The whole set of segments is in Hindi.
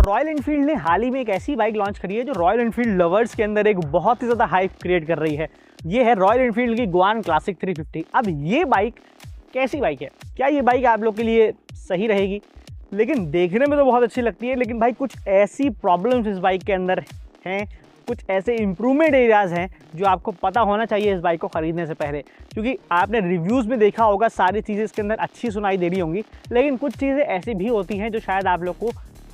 रॉयल एनफील्ड ने हाल ही में एक ऐसी बाइक लॉन्च करी है जो रॉयल एनफील्ड लवर्स के अंदर एक बहुत ही ज़्यादा हाइप क्रिएट कर रही है। ये है रॉयल एनफील्ड की ग्वान क्लासिक 350। अब ये बाइक कैसी बाइक है, क्या ये बाइक आप लोग के लिए सही रहेगी? लेकिन देखने में तो बहुत अच्छी लगती है, लेकिन भाई कुछ ऐसी प्रॉब्लम्स इस बाइक के अंदर हैं, कुछ ऐसे इंप्रूवमेंट एरियाज़ हैं जो आपको पता होना चाहिए इस बाइक को ख़रीदने से पहले। क्योंकि आपने रिव्यूज़ में देखा होगा सारी चीज़ें इसके अंदर अच्छी सुनाई दे रही होंगी, लेकिन कुछ चीज़ें ऐसी भी होती हैं जो शायद आप लोग को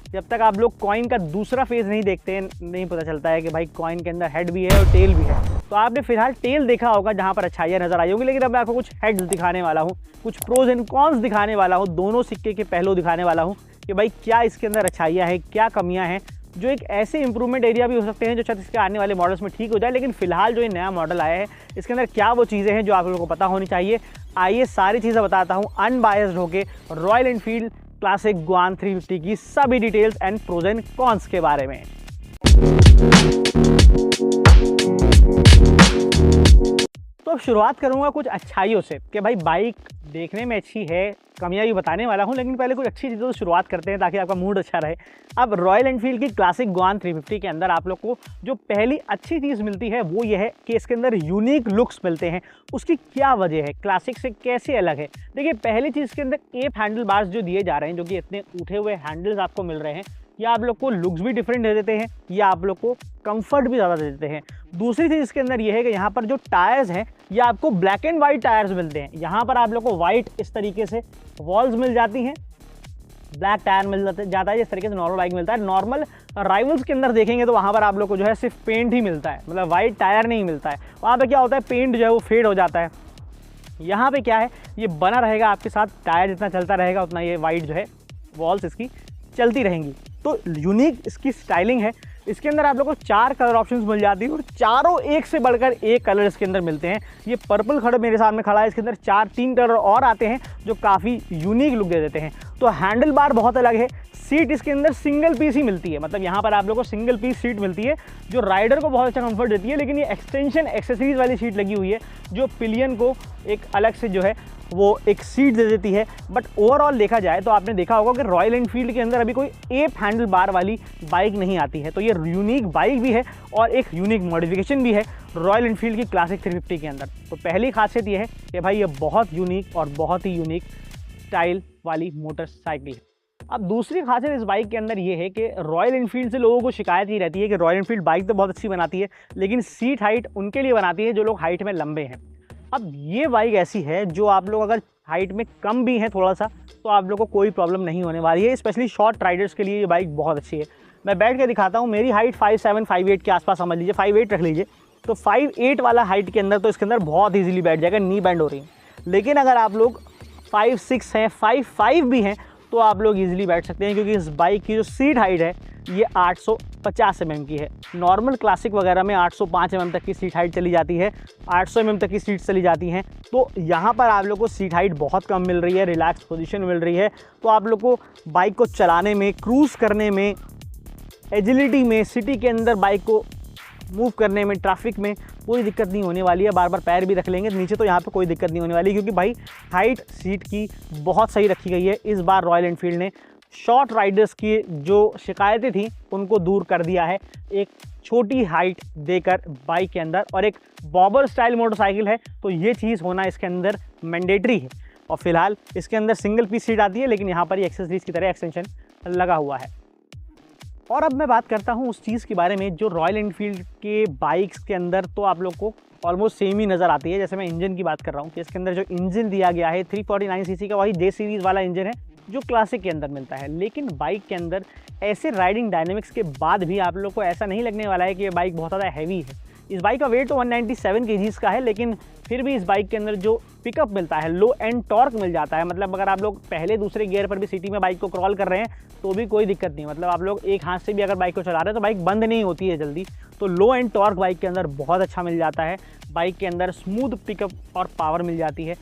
जब तक आप लोग कॉइन का दूसरा फेज़ नहीं देखते हैं नहीं पता चलता है कि भाई कॉइन के अंदर हेड भी है और टेल भी है। तो आपने फिलहाल टेल देखा होगा जहाँ पर अच्छाइयाँ नज़र आई होंगी, लेकिन अब मैं आपको कुछ हेड्स दिखाने वाला हूँ, कुछ प्रोज एंड कॉन्स दिखाने वाला हूँ, दोनों सिक्के के पहलू दिखाने वाला हूँ कि भाई क्या इसके अंदर अच्छाइयाँ हैं, क्या कमियाँ हैं, जो एक ऐसे इंप्रूवमेंट एरिया भी हो सकते हैं जो शायद इसके आने वाले मॉडल्स में ठीक हो जाए। लेकिन फिलहाल जो ये नया मॉडल आया है इसके अंदर क्या वो चीज़ें हैं जो आप लोगों को पता होनी चाहिए। आइए सारी चीज़ें बताता हूँ अनबायस्ड होके रॉयल एनफील्ड क्लासिक ग्वान 350 की सभी details and pros and cons के बारे में। तो अब शुरुआत करूंगा कुछ अच्छाइयों से कि भाई बाइक देखने में अच्छी है, कमियां भी बताने वाला हूं, लेकिन पहले कुछ अच्छी चीज़ों से शुरुआत करते हैं ताकि आपका मूड अच्छा रहे। अब रॉयल एनफील्ड की क्लासिक ग्वान 350 के अंदर आप लोग को जो पहली अच्छी चीज़ मिलती है वो ये है कि इसके अंदर यूनिक लुक्स मिलते हैं। उसकी क्या वजह है, क्लासिक से कैसे अलग है? देखिए पहली चीज़ के अंदर एप हैंडल बार्स जो दिए जा रहे हैं, जो कि इतने उठे हुए हैंडल्स आपको मिल रहे हैं, या आप लोग को लुक्स भी डिफरेंट दे देते हैं या आप लोग को कंफर्ट भी ज़्यादा दे देते हैं। दूसरी चीज़ इसके अंदर ये है कि यहाँ पर जो टायर्स हैं ये आपको ब्लैक एंड वाइट टायर्स मिलते हैं। यहाँ पर आप लोग को वाइट इस तरीके से वॉल्स मिल जाती हैं, ब्लैक टायर मिल जाता है जिस तरीके से नॉर्मल बाइक मिलता है। नॉर्मल राइवल्स के अंदर देखेंगे तो वहाँ पर आप लोग को जो है सिर्फ पेंट ही मिलता है, मतलब वाइट टायर नहीं मिलता है। वहाँ पर क्या होता है, पेंट जो है वो फेड हो जाता है। यहाँ पे क्या है, ये बना रहेगा आपके साथ, टायर जितना चलता रहेगा उतना ये वाइट जो है वॉल्स इसकी चलती रहेंगी। तो यूनिक इसकी स्टाइलिंग है। इसके अंदर आप लोग को 4 कलर ऑप्शंस मिल जाती है और चारों एक से बढ़कर एक कलर इसके अंदर मिलते हैं। ये पर्पल खड़ा मेरे सामने खड़ा है, इसके अंदर 3 कलर और आते हैं जो काफ़ी यूनिक लुक दे देते हैं। तो हैंडल बार बहुत अलग है। सीट इसके अंदर सिंगल पीस ही मिलती है, मतलब यहाँ पर आप लोग को सिंगल पीस सीट मिलती है जो राइडर को बहुत अच्छा कंफर्ट देती है। लेकिन ये एक्सटेंशन एक्सेसरीज वाली सीट लगी हुई है जो पिलियन को एक अलग से जो है वो एक सीट दे देती है। बट ओवरऑल देखा जाए तो आपने देखा होगा कि रॉयल एनफील्ड के अंदर अभी कोई एप हैंडल बार वाली बाइक नहीं आती है। तो ये यूनिक बाइक भी है और एक यूनिक मॉडिफिकेशन भी है रॉयल एनफील्ड की क्लासिक 350 के अंदर। तो पहली खासियत ये है कि भाई ये बहुत यूनिक और बहुत ही यूनिक स्टाइल वाली मोटरसाइकिल है। अब दूसरी खासियत इस बाइक के अंदर ये है कि रॉयल एनफील्ड से लोगों को शिकायत ही रहती है कि रॉयल एनफील्ड बाइक तो बहुत अच्छी बनाती है, लेकिन सीट हाइट उनके लिए बनाती है जो लोग हाइट में लंबे हैं। अब ये बाइक ऐसी है जो आप लोग अगर हाइट में कम भी हैं थोड़ा सा तो आप लोग को कोई प्रॉब्लम नहीं होने वाली है। स्पेशली शॉर्ट राइडर्स के लिए ये बाइक बहुत अच्छी है। मैं बैठ के दिखाता हूँ, मेरी हाइट 5'7", 5'8" के आसपास समझ लीजिए, 5'8" रख लीजिए। तो 5'8" वाला हाइट के अंदर तो इसके अंदर बहुत ईजिली बैठ जाएगा, नी बैंड हो रही है। लेकिन अगर आप लोग 5'6" हैं, 5'5" भी हैं तो आप लोग इजीली बैठ सकते हैं, क्योंकि इस बाइक की जो सीट हाइट है ये 850 mm की है। नॉर्मल क्लासिक वगैरह में 805 mm तक की सीट हाइट चली जाती है, 800 mm तक की सीट चली जाती हैं। तो यहाँ पर आप लोग को सीट हाइट बहुत कम मिल रही है, रिलैक्स पोजीशन मिल रही है। तो आप लोग को बाइक को चलाने में, क्रूज़ करने में, एजिलिटी में, सिटी के अंदर बाइक को मूव करने में, ट्रैफिक में कोई दिक्कत नहीं होने वाली है। बार बार पैर भी रख लेंगे नीचे तो यहाँ पे कोई दिक्कत नहीं होने वाली, क्योंकि भाई हाइट सीट की बहुत सही रखी गई है। इस बार रॉयल एनफील्ड ने शॉर्ट राइडर्स की जो शिकायतें थी उनको दूर कर दिया है एक छोटी हाइट देकर बाइक के अंदर, और एक बॉबर स्टाइल मोटरसाइकिल है तो ये चीज़ होना इसके अंदर मैंडेटरी है। और फिलहाल इसके अंदर सिंगल पीस सीट आती है, लेकिन यहाँ पर ये एक्सेसरीज की तरह एक्सटेंशन लगा हुआ है। और अब मैं बात करता हूँ उस चीज़ के बारे में जो रॉयल एनफील्ड के बाइक्स के अंदर तो आप लोग को ऑलमोस्ट सेम ही नज़र आती है। जैसे मैं इंजन की बात कर रहा हूँ कि इसके अंदर जो इंजन दिया गया है 349 सीसी का, वही जे सीरीज़ वाला इंजन है जो क्लासिक के अंदर मिलता है। लेकिन बाइक के अंदर ऐसे राइडिंग डायनेमिक्स के बाद भी आप लोग को ऐसा नहीं लगने वाला है कि ये बाइक बहुत ज़्यादा हैवी है। इस बाइक का वेट तो 197 kgs का है, लेकिन फिर भी इस बाइक के अंदर जो पिकअप मिलता है, लो एंड टॉर्क मिल जाता है। मतलब अगर आप लोग पहले दूसरे गियर पर भी सिटी में बाइक को क्रॉल कर रहे हैं तो भी कोई दिक्कत नहीं, मतलब आप लोग एक हाथ से भी अगर बाइक को चला रहे हैं तो बाइक बंद नहीं होती है जल्दी। तो लो एंड टॉर्क बाइक के अंदर बहुत अच्छा मिल जाता है। बाइक के अंदर स्मूथ पिकअप और पावर मिल जाती है।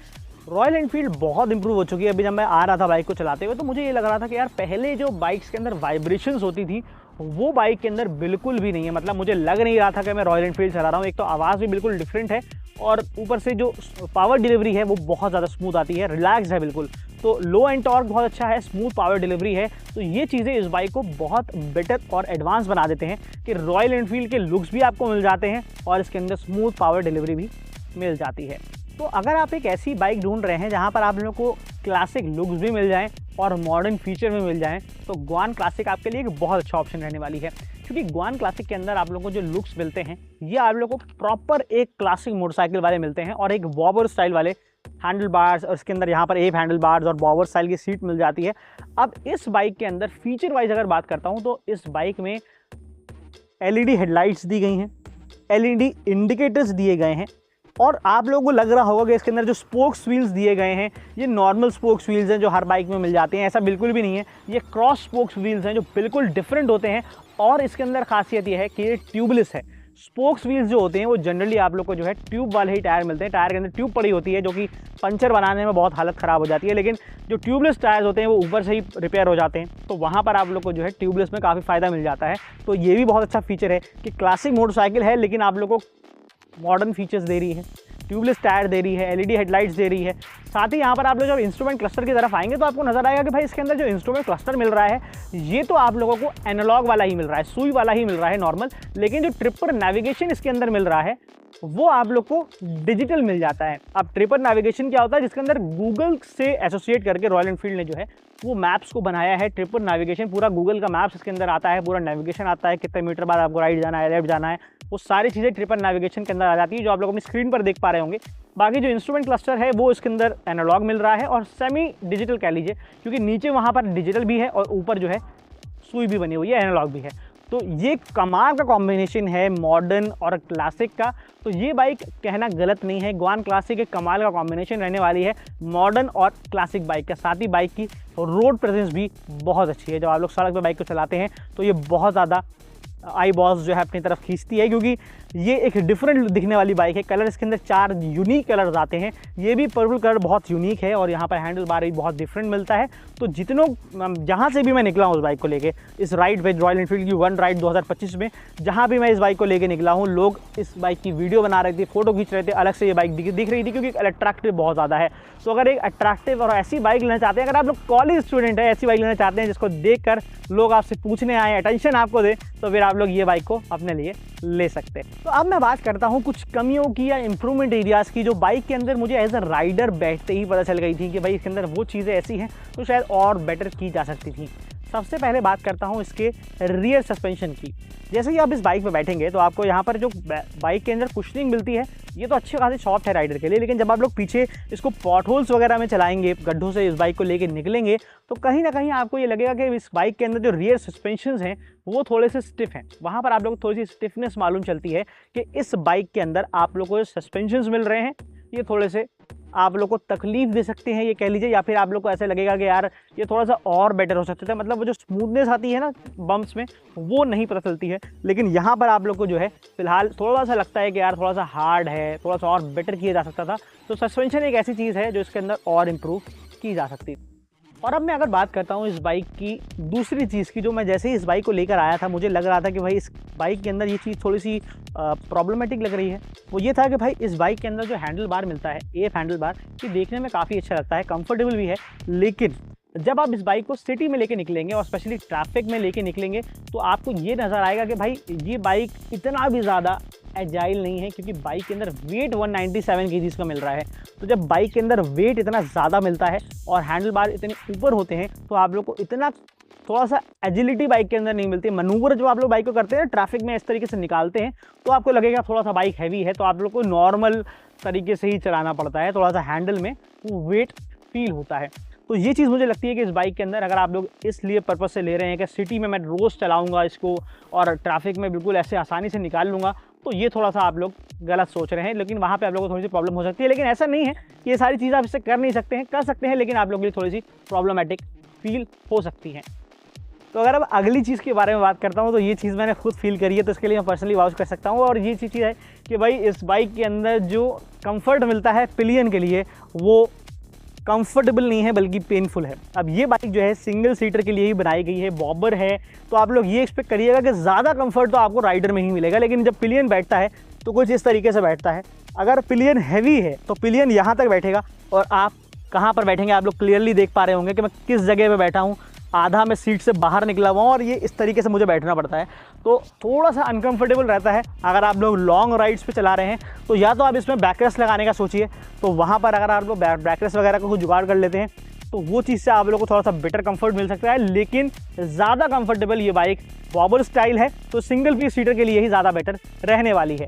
रॉयल एनफील्ड बहुत इंप्रूव हो चुकी है। अभी जब मैं आ रहा था बाइक को चलाते हुए तो मुझे ये लग रहा था कि यार पहले जो बाइक्स के अंदर वाइब्रेशंस होती थी वो बाइक के अंदर बिल्कुल भी नहीं है। मतलब मुझे लग नहीं रहा था कि मैं रॉयल एनफील्ड चला रहा हूँ। एक तो आवाज़ भी बिल्कुल डिफरेंट है और ऊपर से जो पावर डिलीवरी है वो बहुत ज़्यादा स्मूथ आती है, रिलैक्स है बिल्कुल। तो लो एंड टॉर्क बहुत अच्छा है, स्मूथ पावर डिलीवरी है। तो ये चीज़ें इस बाइक को बहुत बेटर और एडवांस बना देते हैं कि रॉयल एनफील्ड के लुक्स भी आपको मिल जाते हैं और इसके अंदर स्मूथ पावर डिलीवरी भी मिल जाती है। तो अगर आप एक ऐसी बाइक ढूंढ रहे हैं जहां पर आप लोगों को क्लासिक लुक्स भी मिल जाएं और मॉडर्न फीचर भी मिल जाएं, तो ग्वान क्लासिक आपके लिए एक बहुत अच्छा ऑप्शन रहने वाली है। क्योंकि ग्वान क्लासिक के अंदर आप लोगों को जो लुक्स मिलते हैं ये आप लोगों को प्रॉपर एक क्लासिक मोटरसाइकिल वाले मिलते हैं और एक बॉबर स्टाइल वाले हैंडल बार्स, और इसके अंदर यहाँ पर एप हैंडल बार्स और बॉबर स्टाइल की सीट मिल जाती है। अब इस बाइक के अंदर फीचर वाइज अगर बात करता हूँ तो इस बाइक में LED हेडलाइट्स दी गई हैं, LED इंडिकेटर्स दिए गए हैं और आप लोगों को लग रहा होगा कि इसके अंदर जो स्पोक्स व्हील्स दिए गए हैं ये नॉर्मल स्पोक्स व्हील्स हैं जो हर बाइक में मिल जाते हैं। ऐसा बिल्कुल भी नहीं है, ये क्रॉस स्पोक्स व्हील्स हैं जो बिल्कुल डिफरेंट होते हैं। और इसके अंदर खासियत ये है कि ये ट्यूबलेस है। स्पोक्स व्हील्स जो होते हैं वो जनरली आप लोग को जो है ट्यूब वाले ही टायर मिलते हैं। टायर के अंदर ट्यूब पड़ी होती है जो कि पंचर बनाने में बहुत हालत ख़राब हो जाती है, लेकिन जो ट्यूबलेस टायर्स होते हैं वो ऊपर से ही रिपेयर हो जाते हैं। तो वहाँ पर आप लोग को जो है ट्यूबलेस में काफ़ी फ़ायदा मिल जाता है। तो ये भी बहुत अच्छा फीचर है कि क्लासिक मोटरसाइकिल है लेकिन आप लोग को मॉडर्न फीचर्स दे रही है, ट्यूबलेस टायर दे रही है, LED हेडलाइट्स दे रही है। साथ ही यहाँ पर आप लोग जब इंस्ट्रूमेंट क्लस्टर की तरफ आएंगे तो आपको नजर आएगा कि भाई इसके अंदर जो इंस्ट्रूमेंट क्लस्टर मिल रहा है ये तो आप लोगों को एनालॉग वाला ही मिल रहा है, सुई वाला ही मिल रहा है नॉर्मल, लेकिन जो ट्रिपर नेविगेशन इसके अंदर मिल रहा है वो आप लोग को डिजिटल मिल जाता है। अब ट्रिपर नेविगेशन क्या होता है, जिसके अंदर गूगल से एसोसिएट करके रॉयल एनफील्ड ने जो है वो मैप्स को बनाया है। ट्रिपर नेविगेशन पूरा गूगल का मैप्स इसके अंदर आता है, पूरा नेविगेशन आता है, कितने मीटर बाद आपको राइट जाना है, लेफ्ट जाना है, वो सारी चीज़ें ट्रिपर नेविगेशन के अंदर आ जाती है जो आप लोग अपनी स्क्रीन पर देख पा रहे होंगे। बाकी जो इंस्ट्रूमेंट क्लस्टर है वो इसके अंदर एनालॉग मिल रहा है और सेमी डिजिटल कह लीजिए, क्योंकि नीचे वहाँ पर डिजिटल भी है और ऊपर जो है सुई भी बनी हुई है, एनालॉग भी है। तो ये कमाल का कॉम्बिनेशन है मॉडर्न और क्लासिक का। तो ये बाइक कहना गलत नहीं है, ग्वान क्लासिक एक कमाल का कॉम्बिनेशन रहने वाली है मॉडर्न और क्लासिक बाइक का। साथ ही बाइक की रोड प्रेजेंस भी बहुत अच्छी है। जब आप लोग सड़क पर बाइक को चलाते हैं तो ये बहुत ज़्यादा आई बॉस जो है अपनी तरफ खींचती है, क्योंकि ये एक डिफरेंट दिखने वाली बाइक है। कलर इसके अंदर 4 यूनिक कलर्स आते हैं, ये भी पर्पल कलर बहुत यूनिक है और यहाँ पर हैंडल बार भी बहुत डिफरेंट मिलता है। तो जितनों जहाँ से भी मैं निकला हूँ उस बाइक को लेके, इस राइड पे रॉयल एनफील्ड की वन राइड 2025 में जहाँ भी मैं इस बाइक को लेके निकला हूँ, लोग इस बाइक की वीडियो बना रहे थे, फोटो खींच रहे थे, अलग से ये बाइक दिख रही थी क्योंकि अट्रैक्टिव बहुत ज़्यादा है। तो अगर एक अट्रैक्टिव और ऐसी बाइक लेना चाहते हैं, अगर आप लोग कॉलेज स्टूडेंट है, ऐसी बाइक लेना चाहते हैं जिसको देख कर लोग आपसे पूछने आए, अटेंशन आपको दे, तो फिर आप लोग ये बाइक को अपने लिए ले सकते हैं। तो अब मैं बात करता हूँ कुछ कमियों की या इंप्रूवमेंट एरियाज़ की, जो बाइक के अंदर मुझे एज अ राइडर बैठते ही पता चल गई थी कि भाई इसके अंदर वो चीज़ें ऐसी हैं तो शायद और बेटर की जा सकती थी। सबसे पहले बात करता हूँ इसके रियर सस्पेंशन की। जैसे ही आप इस बाइक पे बैठेंगे तो आपको यहाँ पर जो बाइक के अंदर कुशनिंग मिलती है ये तो अच्छी खासी सॉफ्ट है राइडर के लिए, लेकिन जब आप लोग पीछे इसको पॉट होल्स वगैरह में चलाएंगे, गड्ढों से इस बाइक को लेके निकलेंगे, तो कहीं ना कहीं आपको ये लगेगा कि इस बाइक के अंदर जो रियर सस्पेंशन हैं वो थोड़े से स्टिफ हैं। वहाँ पर आप लोग थोड़ी सी स्टिफनेस मालूम चलती है कि इस बाइक के अंदर आप लोग को जो सस्पेंशन मिल रहे हैं ये थोड़े से आप लोग को तकलीफ दे सकते हैं, ये कह लीजिए, या फिर आप लोग को ऐसे लगेगा कि यार ये थोड़ा सा और बेटर हो सकता था। मतलब वो जो स्मूथनेस आती है ना बम्प्स में, वो नहीं पता चलती है, लेकिन यहाँ पर आप लोग को जो है फिलहाल थोड़ा सा लगता है कि यार थोड़ा सा हार्ड है, थोड़ा सा और बेटर किया जा सकता था। तो सस्पेंशन एक ऐसी चीज़ है जो इसके अंदर और इम्प्रूव की जा सकती है। और अब मैं अगर बात करता हूँ इस बाइक की दूसरी चीज़ की, जो मैं जैसे ही इस बाइक को लेकर आया था मुझे लग रहा था कि भाई इस बाइक के अंदर ये चीज़ थोड़ी सी प्रॉब्लमेटिक लग रही है, वो ये था कि भाई इस बाइक के अंदर जो हैंडल बार मिलता है, एफ हैंडल बार, ये देखने में काफ़ी अच्छा लगता है, कंफर्टेबल भी है, लेकिन जब आप इस बाइक को सिटी में लेके निकलेंगे और स्पेशली ट्रैफिक में लेके निकलेंगे तो आपको ये नज़र आएगा कि भाई ये बाइक इतना भी ज़्यादा एजाइल नहीं है, क्योंकि बाइक के अंदर वेट 197 केजीज़ का मिल रहा है। तो जब बाइक के अंदर वेट इतना ज़्यादा मिलता है और हैंडल बार इतने ऊपर होते हैं तो आप लोग को इतना थोड़ा सा एजिलिटी बाइक के अंदर नहीं मिलती। मनूवर जो आप लोग बाइक को करते हैं ट्रैफिक में इस तरीके से निकालते हैं तो आपको लगेगा थोड़ा सा बाइक हैवी है, तो आप लोग को नॉर्मल तरीके से ही चलाना पड़ता है, थोड़ा सा हैंडल में वो वेट फील होता है। तो ये चीज़ मुझे लगती है कि इस बाइक के अंदर अगर आप लोग इसलिए पर्पज़ से ले रहे हैं कि सिटी में मैं रोज़ चलाऊंगा इसको और ट्रैफिक में बिल्कुल ऐसे आसानी से निकाल लूँगा, तो ये थोड़ा सा आप लोग गलत सोच रहे हैं। लेकिन वहाँ पे आप लोगों को थोड़ी सी प्रॉब्लम हो सकती है, लेकिन ऐसा नहीं है कि ये सारी चीज़ें आप इससे कर नहीं सकते हैं, कर सकते हैं, लेकिन आप लोगों के लिए थोड़ी सी प्रॉब्लमेटिक फील हो सकती हैं। तो अगर अब अगली चीज़ के बारे में बात करता हूँ तो ये चीज़ मैंने खुद फील करी है, तो इसके लिए मैं पर्सनली वाउच कर सकता हूँ। और ये चीज़ है कि भाई इस बाइक के अंदर जो कंफर्ट मिलता है पिलियन के लिए वो कंफर्टेबल नहीं है बल्कि पेनफुल है। अब ये बाइक जो है सिंगल सीटर के लिए ही बनाई गई है, बॉबर है, तो आप लोग ये एक्सपेक्ट करिएगा कि ज़्यादा कंफर्ट तो आपको राइडर में ही मिलेगा, लेकिन जब पिलियन बैठता है तो कुछ इस तरीके से बैठता है। अगर पिलियन हैवी है तो पिलियन यहाँ तक बैठेगा, और आप कहाँ पर बैठेंगे आप लोग क्लियरली देख पा रहे होंगे कि मैं किस जगह पे बैठा हूँ। आधा मैं सीट से बाहर निकला हुआ हूँ और ये इस तरीके से मुझे बैठना पड़ता है, तो थोड़ा सा अनकंफर्टेबल रहता है। अगर आप लोग लॉन्ग राइड्स पे चला रहे हैं तो या तो आप इसमें बैकरेस्ट लगाने का सोचिए, तो वहाँ पर अगर आप लोग बैकरेस्ट वगैरह का कुछ जुगाड़ कर लेते हैं तो वो चीज़ से आप लोगों को थोड़ा सा बेटर कंफर्ट मिल सकता है। लेकिन ज़्यादा कंफर्टेबल ये बाइक बॉबर स्टाइल है, तो सिंगल पीस सीटर के लिए ही ज़्यादा बेटर रहने वाली है।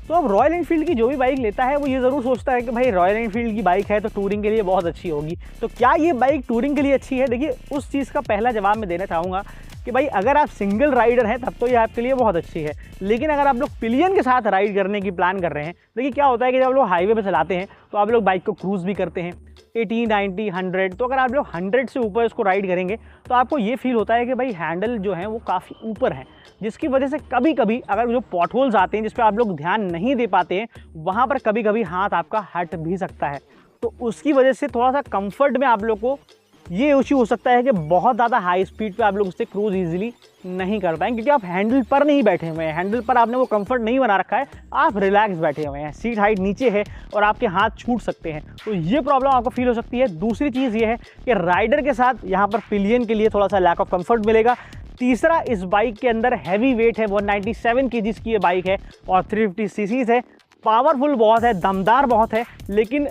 तो अब रॉयल एनफील्ड की जो भी बाइक लेता है वो ये ज़रूर सोचता है कि भाई रॉयल एनफील्ड की बाइक है तो टूरिंग के लिए बहुत अच्छी होगी। तो क्या ये बाइक टूरिंग के लिए अच्छी है? देखिए, उस चीज़ का पहला जवाब मैं देना चाहूँगा कि भाई अगर आप सिंगल राइडर हैं तब तो ये आपके लिए बहुत अच्छी है, लेकिन अगर आप लोग पिलियन के साथ राइड करने की प्लान कर रहे हैं, देखिए क्या होता है कि जब आप लोग हाईवे पे चलाते हैं तो आप लोग बाइक को क्रूज़ भी करते हैं 80, 90, 100, तो अगर आप लोग 100 से ऊपर इसको राइड करेंगे तो आपको ये फील होता है कि भाई हैंडल जो है वो काफ़ी ऊपर है, जिसकी वजह से कभी कभी अगर जो पॉट होल्स आते हैं जिस पर आप लोग ध्यान नहीं दे पाते हैं, वहाँ पर कभी कभी हाथ आपका हट भी सकता है। तो उसकी वजह से थोड़ा सा कंफर्ट में आप लोग को ये इशू हो सकता है कि बहुत ज़्यादा हाई स्पीड पे आप लोग उससे क्रूज़ इजीली नहीं कर पाएंगे, क्योंकि आप हैंडल पर नहीं बैठे हुए हैं, हैंडल पर आपने वो कंफर्ट नहीं बना रखा है, आप रिलैक्स बैठे हुए हैं, सीट हाइट नीचे है और आपके हाथ छूट सकते हैं, तो ये प्रॉब्लम आपको फील हो सकती है। दूसरी चीज़ ये है कि राइडर के साथ यहाँ पर पिलियन के लिए थोड़ा सा लैक ऑफ कंफर्ट मिलेगा। तीसरा, इस बाइक के अंदर हैवी वेट है, 197 kg की ये बाइक है और 350 cc है, पावरफुल बहुत है, दमदार बहुत है, लेकिन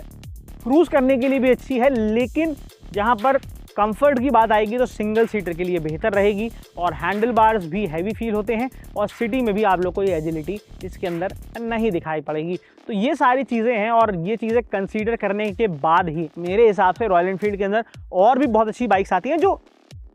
क्रूज़ करने के लिए भी अच्छी है। लेकिन जहाँ पर कंफर्ट की बात आएगी तो सिंगल सीटर के लिए बेहतर रहेगी, और हैंडल बार्स भी हैवी फील होते हैं, और सिटी में भी आप लोग को ये एजिलिटी इसके अंदर नहीं दिखाई पड़ेगी। तो ये सारी चीज़ें हैं, और ये चीज़ें कंसीडर करने के बाद ही मेरे हिसाब से रॉयल एनफील्ड के अंदर और भी बहुत अच्छी बाइक्स आती हैं जो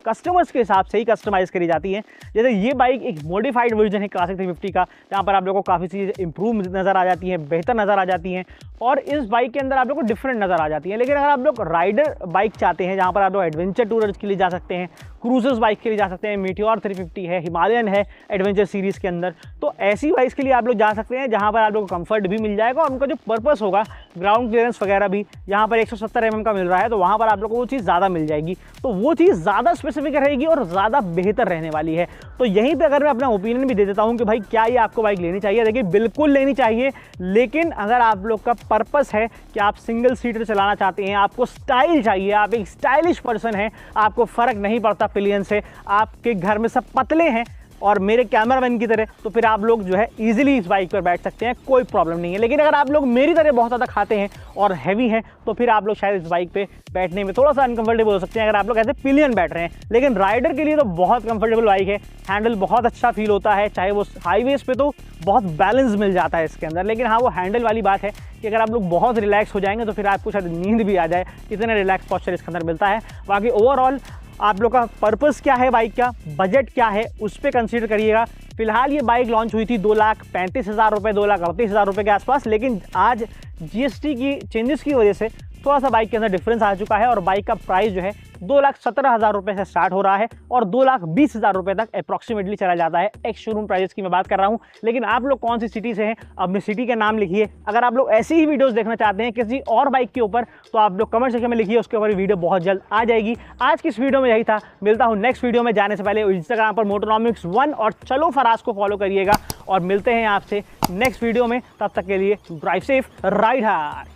कस्टमर्स के हिसाब से ही कस्टमाइज़ करी जाती हैं। जैसे ये बाइक एक मॉडिफाइड वर्जन है क्लासिक 350 का, जहाँ पर आप लोगों को काफ़ी चीज़ें इंप्रूव नज़र आ जाती हैं, बेहतर नज़र आ जाती हैं, और इस बाइक के अंदर आप लोग को डिफरेंट नज़र आ जाती है। लेकिन अगर आप लोग राइडर बाइक चाहते हैं जहाँ पर आप लोग एडवेंचर टूरर्स के लिए जा सकते हैं, क्रूजर्स बाइक के लिए जा सकते हैं, मीटियोर 350 है, हिमालयन है एडवेंचर सीरीज़ के अंदर, तो ऐसी बाइक्स के लिए आप लोग जा सकते हैं जहाँ पर आप लोग को कंफर्ट भी मिल जाएगा, और उनका जो पर्पस होगा ग्राउंड क्लियरेंस वगैरह भी यहाँ पर 170 mm का मिल रहा है, तो वहाँ पर आप लोग को वो चीज़ ज़्यादा मिल जाएगी, तो वो चीज़ ज़्यादा स्पेसिफिक रहेगी और ज़्यादा बेहतर रहने वाली है। तो यहीं पे अगर मैं अपना ओपिनियन भी दे देता हूँ कि भाई क्या ये आपको बाइक लेनी चाहिए, देखिए बिल्कुल लेनी चाहिए, लेकिन अगर आप लोग का पर्पस है कि आप सिंगल सीटर चलाना चाहते हैं, आपको स्टाइल चाहिए, आप एक स्टाइलिश पर्सन हैं, आपको फ़र्क नहीं पड़ता पिलियन से, आपके घर में सब पतले हैं और मेरे कैमरामैन की तरह, तो फिर आप लोग जो है इजीली इस बाइक पर बैठ सकते हैं, कोई प्रॉब्लम नहीं है। लेकिन अगर आप लोग मेरी तरह बहुत ज़्यादा खाते हैं और हैवी हैं, तो फिर आप लोग शायद इस बाइक पे बैठने में थोड़ा सा अनकंफर्टेबल हो सकते हैं अगर आप लोग ऐसे पिलियन बैठ रहे हैं। लेकिन राइडर के लिए तो बहुत कंफर्टेबल बाइक है, हैंडल बहुत अच्छा फील होता है, चाहे वो हाईवेज पे तो बहुत बैलेंस मिल जाता है इसके अंदर। लेकिन हाँ, वो हैंडल वाली बात है कि अगर आप लोग बहुत रिलैक्स हो जाएंगे तो फिर आपको शायद नींद भी आ जाए, इतना रिलैक्स पॉस्चर इसके अंदर मिलता है। बाकी ओवरऑल आप लोग का पर्पस क्या है, बाइक का बजट क्या है, उस पर कंसीडर करिएगा। फिलहाल ये बाइक लॉन्च हुई थी 2,35,000 रुपये, 2,38,000 रुपये के आसपास, लेकिन आज जीएसटी की चेंजेस की वजह से थोड़ा सा बाइक के अंदर डिफरेंस आ चुका है, और बाइक का प्राइस जो है 2,17,000 रुपये से स्टार्ट हो रहा है और 2,20,000 रुपये तक अप्रॉक्सीमेटली चला जाता है। एक शोरूम प्राइस की मैं बात कर रहा हूँ। लेकिन आप लोग कौन सी सिटी से हैं, अपनी सिटी का नाम लिखिए। अगर आप लोग ऐसी ही वीडियोस देखना चाहते हैं किसी और बाइक के ऊपर, तो आप लोग कमेंट सेक्शन में लिखिए, उसके ऊपर वीडियो बहुत जल्द आ जाएगी। आज की इस वीडियो में यही था, मिलता हूँ नेक्स्ट वीडियो में। जाने से पहले इंस्टाग्राम पर मोटोनॉमिक्स 1 और चलो फराज को फॉलो करिएगा, और मिलते हैं आपसे नेक्स्ट वीडियो में। तब तक के लिए ड्राइव सेफ, राइड हार्ड।